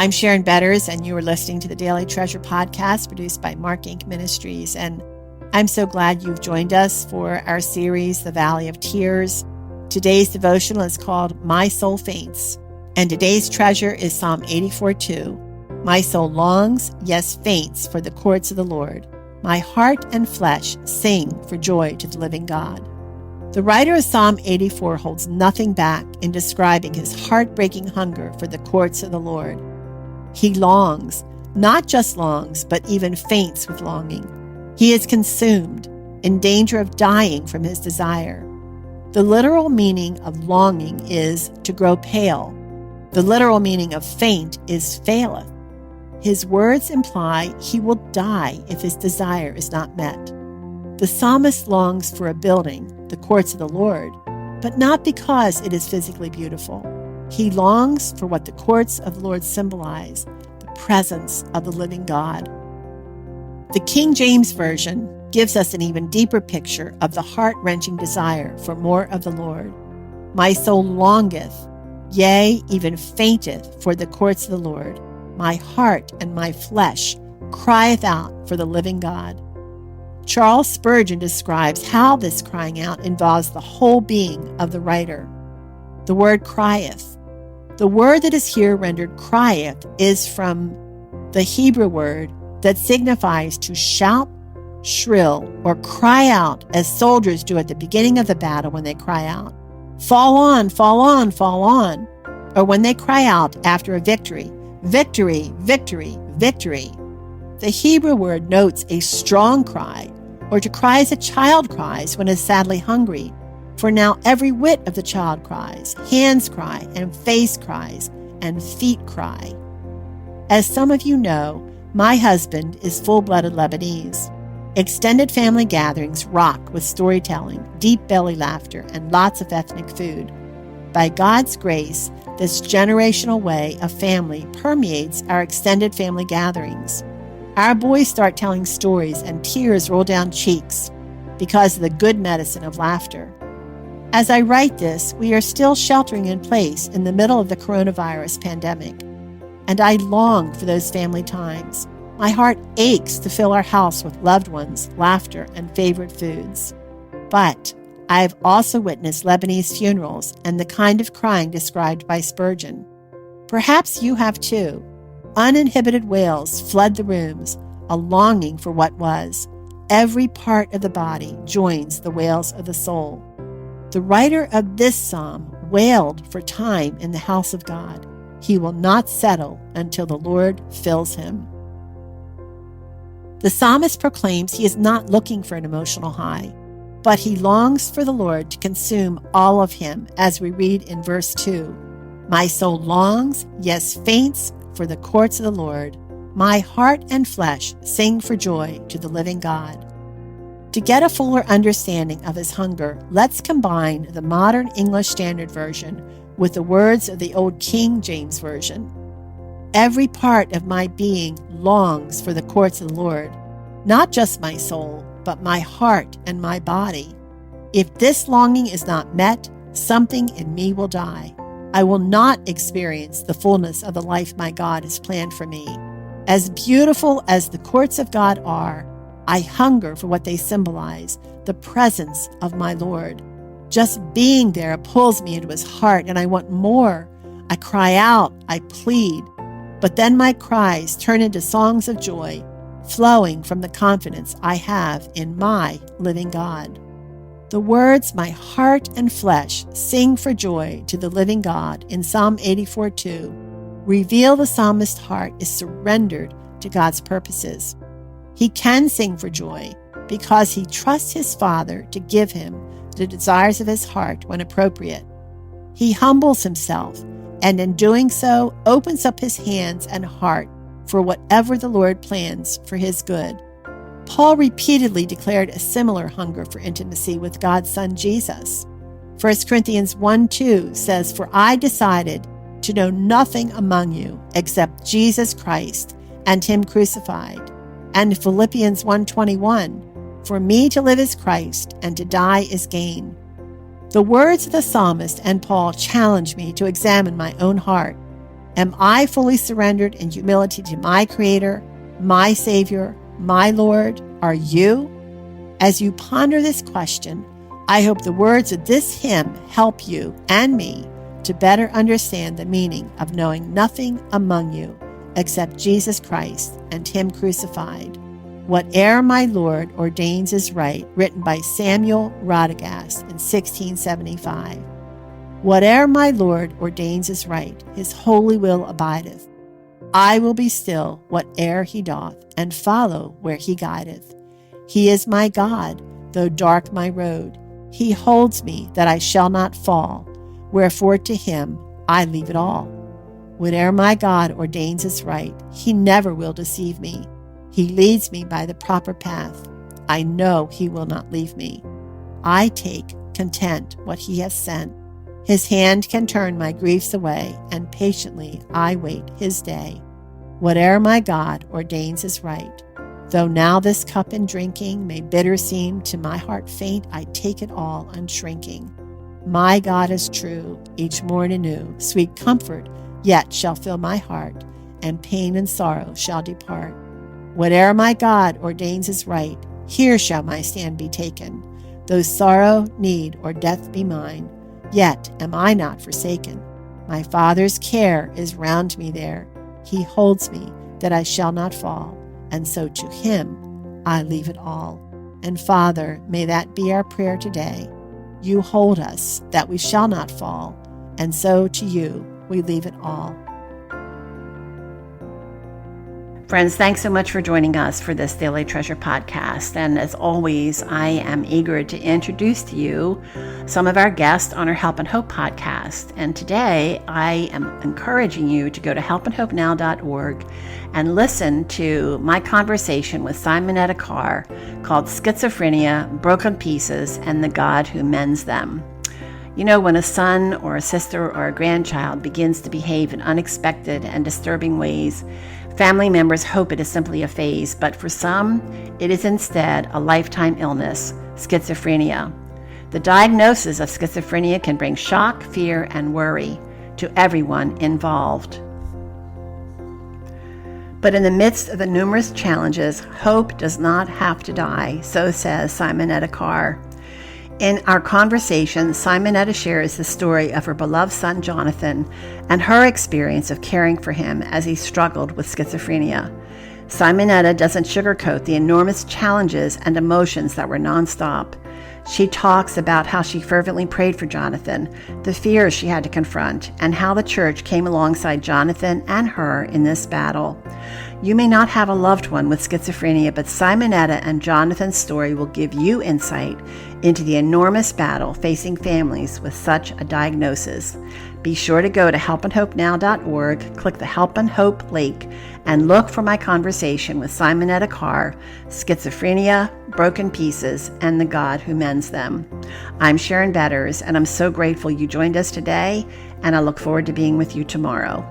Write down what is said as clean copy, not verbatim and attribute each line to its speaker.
Speaker 1: I'm Sharon Betters, and you are listening to the Daily Treasure podcast produced by Mark Inc. Ministries. And I'm so glad you've joined us for our series, The Valley of Tears. Today's devotional is called My Soul Faints. And today's treasure is Psalm 84:2. My soul longs, yes, faints for the courts of the Lord. My heart and flesh sing for joy to the living God. The writer of Psalm 84 holds nothing back in describing his heartbreaking hunger for the courts of the Lord. He longs, not just longs, but even faints with longing. He is consumed, in danger of dying from his desire. The literal meaning of longing is to grow pale. The literal meaning of faint is faileth. His words imply he will die if his desire is not met. The psalmist longs for a building, the courts of the Lord, but not because it is physically beautiful. He longs for what the courts of the Lord symbolize, the presence of the living God. The King James Version gives us an even deeper picture of the heart-wrenching desire for more of the Lord. My soul longeth, yea, even fainteth for the courts of the Lord. My heart and my flesh crieth out for the living God. Charles Spurgeon describes how this crying out involves the whole being of the writer. The word crieth. The word that is here rendered crieth is from the Hebrew word that signifies to shout, shrill, or cry out as soldiers do at the beginning of the battle when they cry out, fall on, fall on, fall on, or when they cry out after a victory, victory, victory, victory. The Hebrew word notes a strong cry, or to cry as a child cries when is sadly hungry. For now every whit of the child cries, hands cry, and face cries, and feet cry. As some of you know, my husband is full-blooded Lebanese. Extended family gatherings rock with storytelling, deep belly laughter, and lots of ethnic food. By God's grace, this generational way of family permeates our extended family gatherings. Our boys start telling stories and tears roll down cheeks because of the good medicine of laughter. As I write this, we are still sheltering in place in the middle of the coronavirus pandemic, and I long for those family times. My heart aches to fill our house with loved ones, laughter, and favorite foods. But I have also witnessed Lebanese funerals and the kind of crying described by Spurgeon. Perhaps you have too. Uninhibited wails flood the rooms, a longing for what was. Every part of the body joins the wails of the soul. The writer of this psalm wailed for time in the house of God. He will not settle until the Lord fills him. The psalmist proclaims he is not looking for an emotional high, but he longs for the Lord to consume all of him, as we read in verse 2. My soul longs, yes, faints for the courts of the Lord. My heart and flesh sing for joy to the living God. To get a fuller understanding of his hunger, let's combine the modern English Standard Version with the words of the old King James Version. Every part of my being longs for the courts of the Lord, not just my soul, but my heart and my body. If this longing is not met, something in me will die. I will not experience the fullness of the life my God has planned for me. As beautiful as the courts of God are, I hunger for what they symbolize, the presence of my Lord. Just being there pulls me into his heart, and I want more. I cry out, I plead, but then my cries turn into songs of joy, flowing from the confidence I have in my living God. The words, my heart and flesh sing for joy to the living God in Psalm 84:2 reveal the psalmist's heart is surrendered to God's purposes. He can sing for joy because he trusts his Father to give him the desires of his heart when appropriate. He humbles himself, and in doing so, opens up his hands and heart for whatever the Lord plans for his good. Paul repeatedly declared a similar hunger for intimacy with God's Son Jesus. 1 Corinthians 1:2 says, For I decided to know nothing among you except Jesus Christ and him crucified. And Philippians 1:21, For me to live is Christ, and to die is gain. The words of the psalmist and Paul challenge me to examine my own heart. Am I fully surrendered in humility to my Creator, my Savior, my Lord? Are you? As you ponder this question, I hope the words of this hymn help you and me to better understand the meaning of knowing nothing among you except Jesus Christ and Him crucified. Whate'er my Lord ordains is right, written by Samuel Radagast in 1675. Whate'er my Lord ordains is right, His holy will abideth. I will be still whate'er He doth, and follow where He guideth. He is my God, though dark my road. He holds me that I shall not fall, wherefore to Him I leave it all. Whate'er my God ordains is right, He never will deceive me. He leads me by the proper path. I know He will not leave me. I take content what He has sent. His hand can turn my griefs away, and patiently I wait His day. Whate'er my God ordains is right. Though now this cup in drinking may bitter seem, to my heart faint, I take it all unshrinking. My God is true, each morn anew. Sweet comfort yet shall fill my heart, and pain and sorrow shall depart. Whate'er my God ordains is right, here shall my stand be taken. Though sorrow, need, or death be mine, yet am I not forsaken. My Father's care is round me there. He holds me that I shall not fall, and so to Him I leave it all. And Father, may that be our prayer today. You hold us that we shall not fall, and so to You we leave it all. Friends, thanks so much for joining us for this Daily Treasure podcast. And as always, I am eager to introduce to you some of our guests on our Help and Hope podcast. And today, I am encouraging you to go to helpandhopenow.org and listen to my conversation with Simonetta Carr called Schizophrenia, Broken Pieces, and the God Who Mends Them. You know, when a son or a sister or a grandchild begins to behave in unexpected and disturbing ways, family members hope it is simply a phase, but for some, it is instead a lifetime illness, schizophrenia. The diagnosis of schizophrenia can bring shock, fear, and worry to everyone involved. But in the midst of the numerous challenges, hope does not have to die, so says Simonetta Carr. In our conversation, Simonetta shares the story of her beloved son, Jonathan, and her experience of caring for him as he struggled with schizophrenia. Simonetta doesn't sugarcoat the enormous challenges and emotions that were nonstop. She talks about how she fervently prayed for Jonathan, the fears she had to confront, and how the church came alongside Jonathan and her in this battle. You may not have a loved one with schizophrenia, but Simonetta and Jonathan's story will give you insight into the enormous battle facing families with such a diagnosis. Be sure to go to helpandhopenow.org, click the Help and Hope link, and look for my conversation with Simonetta Carr, Schizophrenia, Broken Pieces, and the God Who Mends Them. I'm Sharon Betters, and I'm so grateful you joined us today, and I look forward to being with you tomorrow.